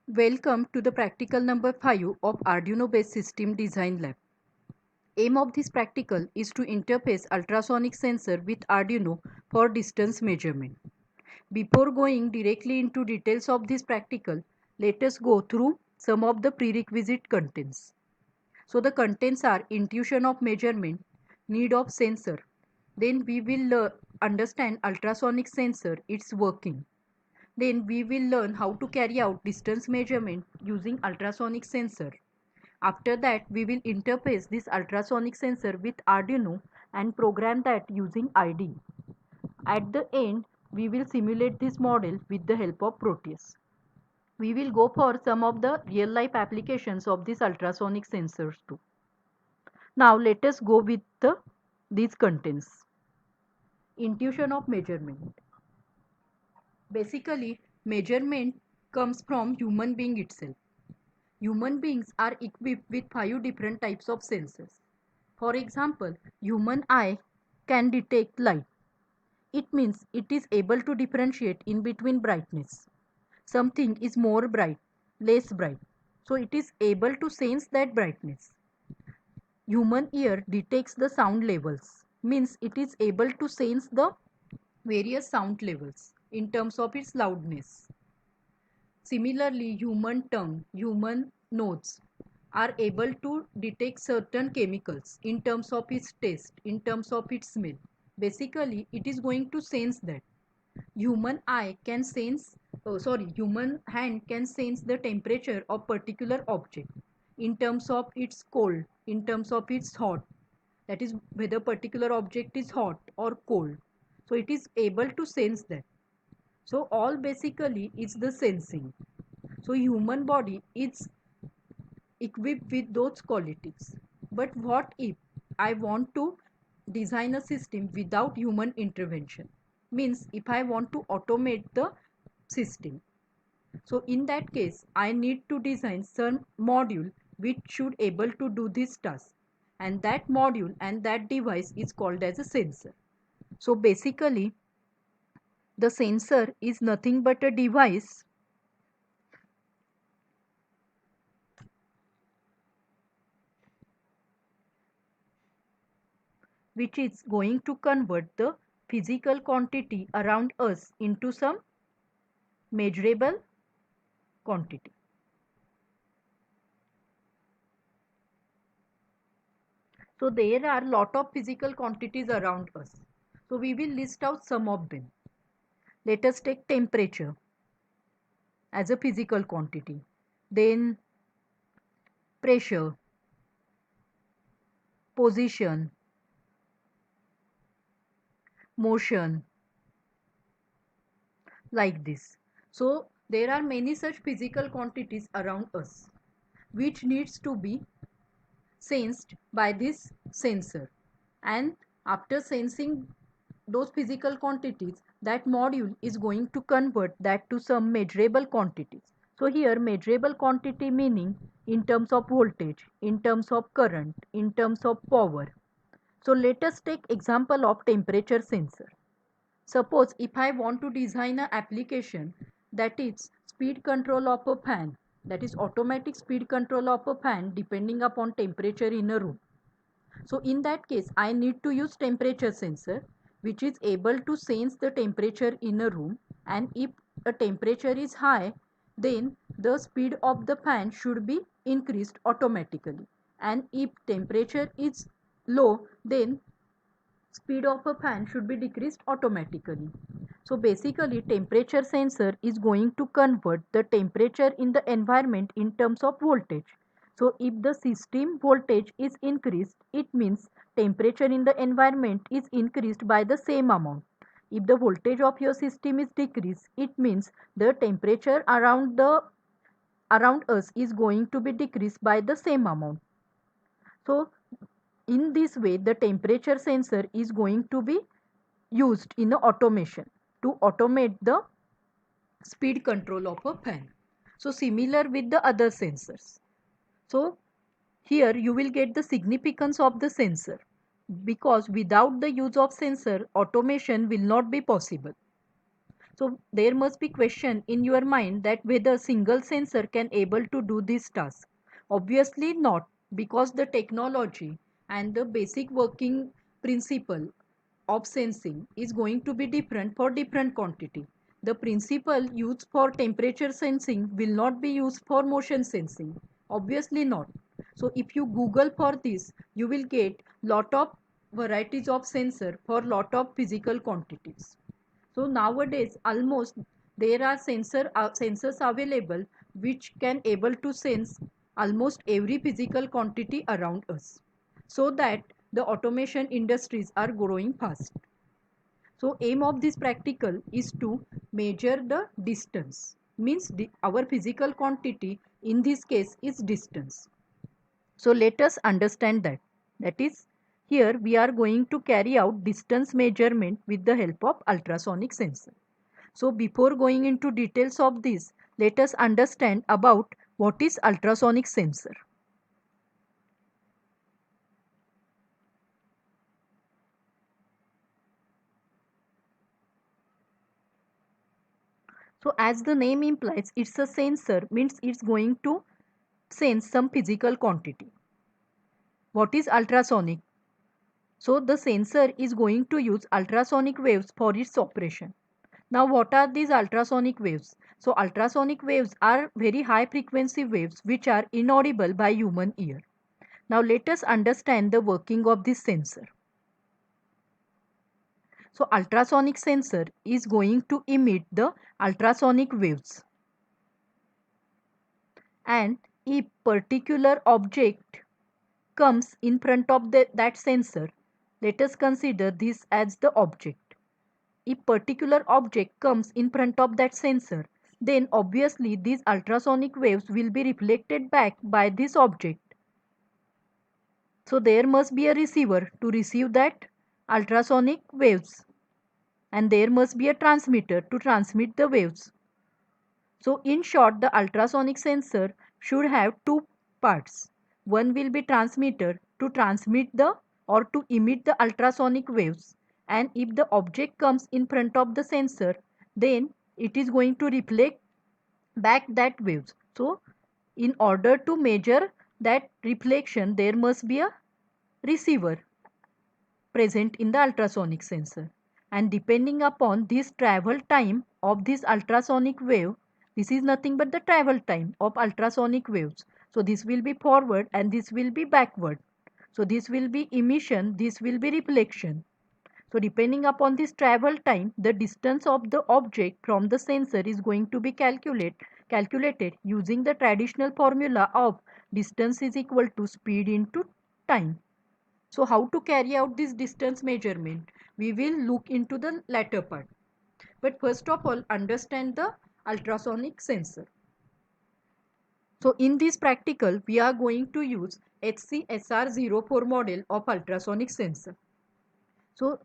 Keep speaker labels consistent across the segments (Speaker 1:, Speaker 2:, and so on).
Speaker 1: Welcome to the practical number 5 of Arduino based system design lab. Aim of this practical is to interface ultrasonic sensor with Arduino for distance measurement. Before going directly into details of this practical, let us go through some of the prerequisite contents. So the contents are intuition of measurement, need of sensor. Then we will understand ultrasonic sensor, its working. Then we will learn how to carry out distance measurement using ultrasonic sensor. After that, we will interface this ultrasonic sensor with Arduino and program that using IDE. At the end, we will simulate this model with the help of Proteus. We will go for some of the real-life applications of these ultrasonic sensors too. Now let us go with these contents. Intuition of measurement. Basically, measurement comes from human being itself. Human beings are equipped with 5 different types of sensors. For example, human eye can detect light. It means it is able to differentiate in between brightness. Something is more bright, less bright. So it is able to sense that brightness. Human ear detects the sound levels. Means it is able to sense the various sound levels in terms of its loudness. Similarly, human tongue, human nose are able to detect certain chemicals in terms of its taste, in terms of its smell. Basically, it is going to sense that. Human eye can sense, human hand can sense the temperature of particular object in terms of its cold, in terms of its hot. That is whether particular object is hot or cold. So it is able to sense that. So all basically is the sensing. So human body is equipped with those qualities. But what if I want to design a system without human intervention? Means if I want to automate the system. So in that case, I need to design some module which should able to do this task. And that module and that device is called as a sensor. So basically, the sensor is nothing but a device which is going to convert the physical quantity around us into some measurable quantity. So there are lot of physical quantities around us. So we will list out some of them. Let us take temperature as a physical quantity. Then pressure, position, motion, like this. So there are many such physical quantities around us which needs to be sensed by this sensor, and after sensing those physical quantities, that module is going to convert that to some measurable quantities. So here measurable quantity meaning in terms of voltage, in terms of current, in terms of power. So let us take example of temperature sensor. Suppose if I want to design an application that is speed control of a fan, that is automatic speed control of a fan depending upon temperature in a room. So in that case, I need to use temperature sensor which is able to sense the temperature in a room, and if a temperature is high, then the speed of the fan should be increased automatically, and if temperature is low, then speed of a fan should be decreased automatically. So basically temperature sensor is going to convert the temperature in the environment in terms of voltage. So if the system voltage is increased, it means temperature in the environment is increased by the same amount. If the voltage of your system is decreased, it means the temperature around us is going to be decreased by the same amount. So in this way, the temperature sensor is going to be used in the automation to automate the speed control of a fan. So similar with the other sensors. So here you will get the significance of the sensor, because without the use of sensor, automation will not be possible. So there must be question in your mind that whether single sensor can able to do this task. Obviously not, because the technology and the basic working principle of sensing is going to be different for different quantity. The principle used for temperature sensing will not be used for motion sensing. Obviously not. So if you Google for this, you will get lot of varieties of sensor for lot of physical quantities. So nowadays almost there are sensors available which can able to sense almost every physical quantity around us, so that the automation industries are growing fast. So aim of this practical is to measure the distance, means our physical quantity in this case is distance. So let us understand that. That is, here we are going to carry out distance measurement with the help of ultrasonic sensor. So before going into details of this, let us understand about what is ultrasonic sensor. So as the name implies, it's a sensor, means it's going to sense some physical quantity. What is ultrasonic? So the sensor is going to use ultrasonic waves for its operation. Now what are these ultrasonic waves? So ultrasonic waves are very high frequency waves which are inaudible by human ear. Now let us understand the working of this sensor. So ultrasonic sensor is going to emit the ultrasonic waves, and a particular object comes in front of that sensor. Let us consider this as the object. If particular object comes in front of that sensor, then obviously these ultrasonic waves will be reflected back by this object. So there must be a receiver to receive that ultrasonic waves, and there must be a transmitter to transmit the waves. So in short, the ultrasonic sensor should have two parts. One will be transmitter to transmit the or to emit the ultrasonic waves, and if the object comes in front of the sensor, then it is going to reflect back that waves. So in order to measure that reflection, there must be a receiver present in the ultrasonic sensor, and depending upon this travel time of this ultrasonic wave, this is nothing but the travel time of ultrasonic waves. So this will be forward and this will be backward. So this will be emission, this will be reflection. So depending upon this travel time, the distance of the object from the sensor is going to be calculated using the traditional formula of distance is equal to speed into time. So how to carry out this distance measurement? We will look into the latter part. But first of all, understand the ultrasonic sensor. So in this practical, we are going to use HCSR04 model of ultrasonic sensor. So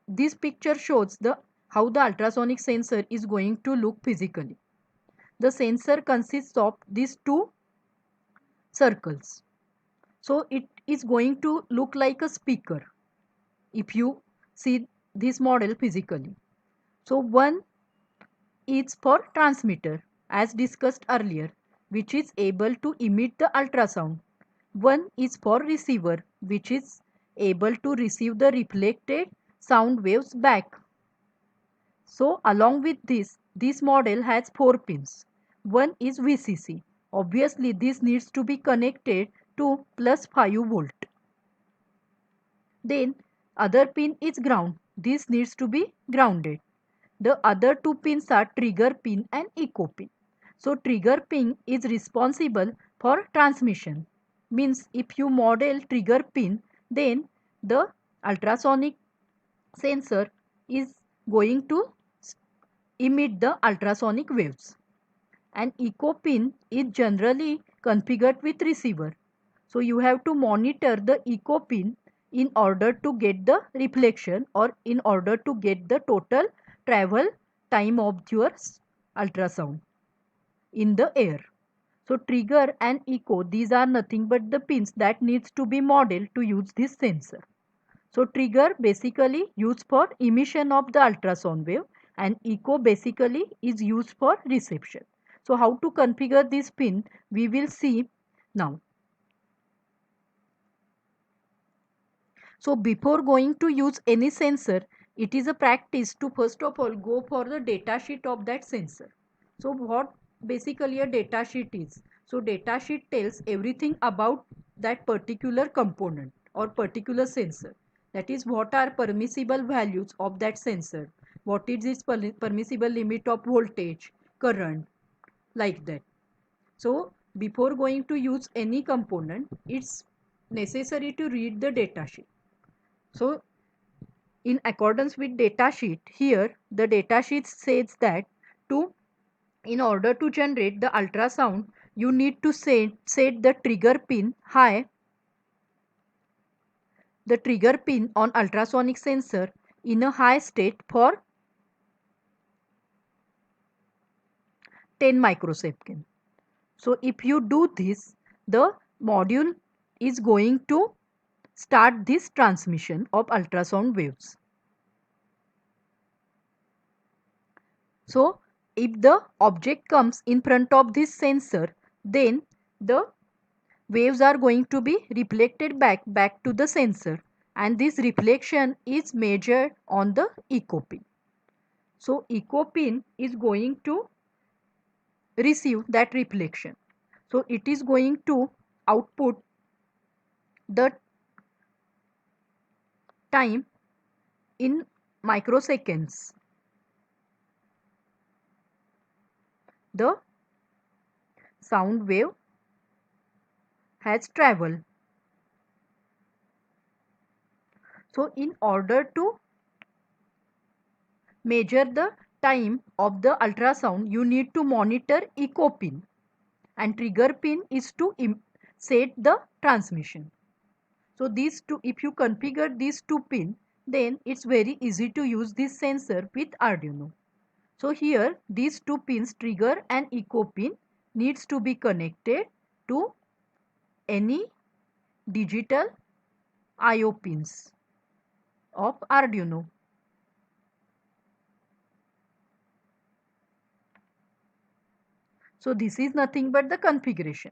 Speaker 1: this picture shows the how the ultrasonic sensor is going to look physically. The sensor consists of these two circles. So it is going to look like a speaker if you see this model physically. So one is for transmitter as discussed earlier, which is able to emit the ultrasound. One is for receiver, which is able to receive the reflected sound waves back. So along with this model has 4 pins. One is VCC. Obviously this needs to be connected to plus 5 volt. Then other pin is ground. This needs to be grounded. The other two pins are trigger pin and echo pin. So trigger pin is responsible for transmission. Means if you model trigger pin, then the ultrasonic sensor is going to emit the ultrasonic waves. An echo pin is generally configured with receiver. So you have to monitor the echo pin in order to get the reflection or in order to get the total travel time of your ultrasound in the air. So trigger and echo, these are nothing but the pins that needs to be modeled to use this sensor. So trigger basically used for emission of the ultrasound wave, and echo basically is used for reception. So how to configure this pin we will see now. So before going to use any sensor, it is a practice to first of all go for the data sheet of that sensor. So what basically a data sheet is? So data sheet tells everything about that particular component or particular sensor. That is, what are permissible values of that sensor, what is its permissible limit of voltage, current, like that. So before going to use any component, it's necessary to read the data sheet. So in accordance with data sheet, here the data sheet says that to in order to generate the ultrasound, you need to set the trigger pin high, the trigger pin on ultrasonic sensor in a high state for 10 microseconds. So if you do this, the module is going to start this transmission of ultrasound waves. So if the object comes in front of this sensor, then the waves are going to be reflected back to the sensor, and this reflection is measured on the echo pin. So echo pin is going to receive that reflection. So it is going to output the time in microseconds. The sound wave has traveled. So in order to measure the time of the ultrasound, you need to monitor echo pin, and trigger pin is to set the transmission. So these two, if you configure these two pin, then it's very easy to use this sensor with Arduino. So here these two pins, trigger and echo pin, needs to be connected to any digital IO pins of Arduino. So this is nothing but the configuration.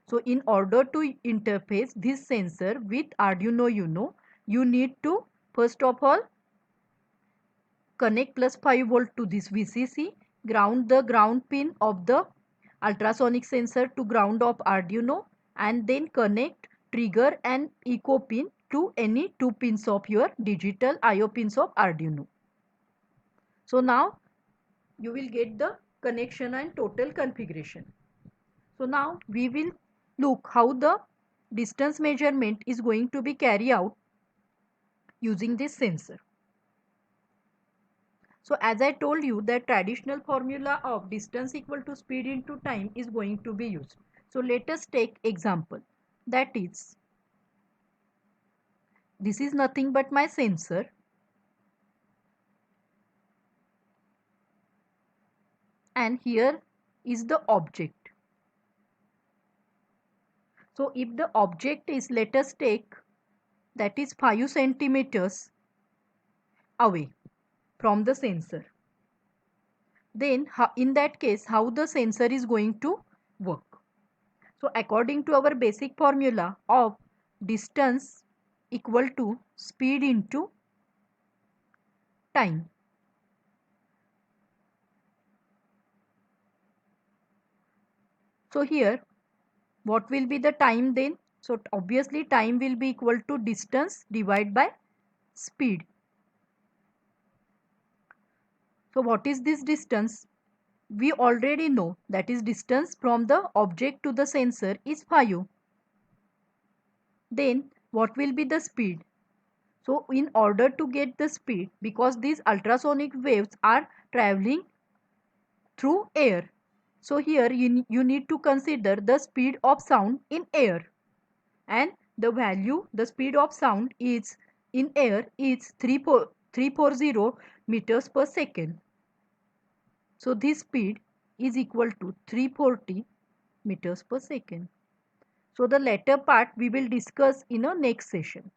Speaker 1: So in order to interface this sensor with Arduino Uno, you need to first of all connect plus 5 volt to this VCC, ground the ground pin of the ultrasonic sensor to ground of Arduino, and then connect trigger and echo pin to any two pins of your digital IO pins of Arduino. So now you will get the connection and total configuration. So now we will look how the distance measurement is going to be carried out using this sensor. So as I told you, that traditional formula of distance equal to speed into time is going to be used. So let us take example. That is, this is nothing but my sensor, and here is the object. So if the object is, let us take, that is 5 centimeters away from the sensor, then in that case how the sensor is going to work. So according to our basic formula of distance equal to speed into time. So here what will be the time then? So obviously time will be equal to distance divided by speed. So what is this distance? We already know, that is distance from the object to the sensor is 5. Then what will be the speed? So in order to get the speed, because these ultrasonic waves are traveling through air, so here you need to consider the speed of sound in air, and the value, the speed of sound is in air is 340 meters per second. So this speed is equal to 340 meters per second. So the latter part we will discuss in a next session.